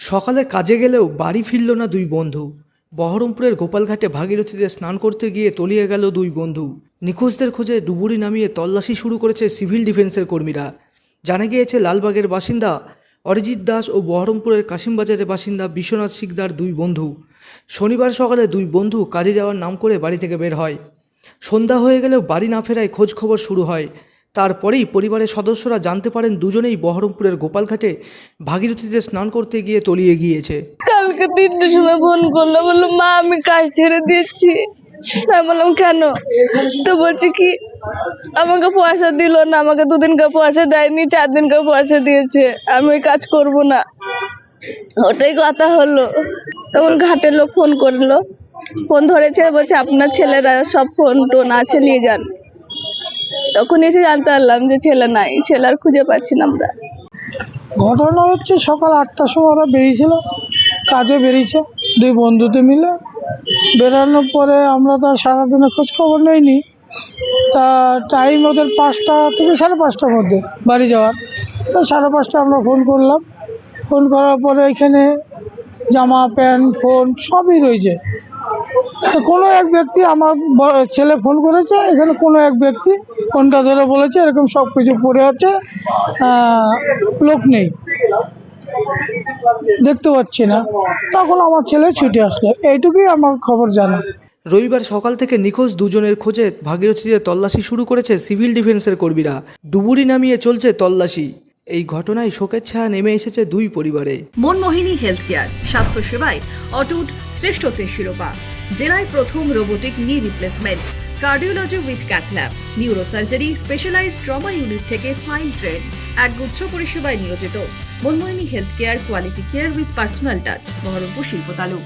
সকালে কাজে গেলেও বাড়ি ফিরল না দুই বন্ধু। বহরমপুরের গোপালঘাটে ভাগীরথীতে স্নান করতে গিয়ে তলিয়ে গেল দুই বন্ধু। নিখোঁজদের খোঁজে ডুবুরি নামিয়ে তল্লাশি শুরু করেছে সিভিল ডিফেন্সের কর্মীরা। জানা গিয়েছে লালবাগের বাসিন্দা অরিজিৎ দাস ও বহরমপুরের কাশিমবাজারের বাসিন্দা বিশ্বনাথ শিকদার দুই বন্ধু। শনিবার সকালে দুই বন্ধু কাজে যাওয়ার নাম করে বাড়ি থেকে বের হয়। সন্ধ্যা হয়ে গেলেও বাড়ি না ফেরায় খোঁজ খবর শুরু হয়। তারপরেই পরিবারের সদস্যরা জানতে পারেন দুজনেই বহরমপুরের গোপালঘাটে ভাগীরথীতে স্নান করতে গিয়ে তলিয়ে গিয়েছে। কালকে 3টের সময় ফোন করলো, বললো মা আমি কাজ ছেড়ে দিচ্ছি। আমি বললাম কেন? তো বলছি কি আমাকে পয়সা দিল না, আমাকে 2 দিনকার পয়সা দেয়নি, 4 দিনকার পয়সা দিয়েছে, আমি ওই কাজ করব না। ওটাই কথা হলো। তখন ঘাটের লোক ফোন করলো, ফোন ধরেছে, বলছে আপনার ছেলেরা সব ফোন টোন আছে, নিয়ে যান। তখন এসে জানতে পারলাম যে ছেলে নাই, ছেলে আর খুঁজে পাচ্ছি না আমরা। ঘটনা হচ্ছে সকাল 8টার সময় ওরা বেরিয়েছিল, কাজে বেরিয়েছে দুই বন্ধুতে মিলে। বেরানোর পরে আমরা তো সারাদিনে খোঁজ খবর নেইনি। তা টাইম ওদের 5টা থেকে 5:30টার মধ্যে বাড়ি যাওয়ার। তো 5:30 আমরা ফোন করলাম। ফোন করার পরে এখানে জামা প্যান্ট ফোন সবই রয়েছে। তো কোনো এক ব্যক্তি, আমার ছেলে ফোন করেছে, এখানে কোনো এক ব্যক্তি ফোনটা ধরে বলেছে এরকম সব কিছু পড়ে আছে, লোক নেই, দেখতে পাচ্ছি না। তখন আমার ছেলে ছুটে আসলো, এইটুকুই আমার খবর জানা। রবিবার সকাল থেকে নিখোঁজ দুজনের খোঁজে ভাগীরথীতে তল্লাশি শুরু করেছে সিভিল ডিফেন্সের কর্মীরা। ডুবুরি নামিয়ে চলছে তল্লাশি। এই ঘটনায় শোকের ছায়া নেমে এসেছে দুই পরিবারে। মনমোহিনী হেলথ কেয়ার, স্বাস্থ্য সেবায় অটুট শ্রেষ্ঠত্বের শিরোপা। জেলায় প্রথম robotic knee replacement, cardiology with cath lab, neurosurgery, specialized trauma unit থেকে স্মাইল ট্রেন, একগুচ্ছ পরিষেবায় নিয়োজিত। Manmohini health care, quality care with personal touch, Baharampur শিল্প তালুক।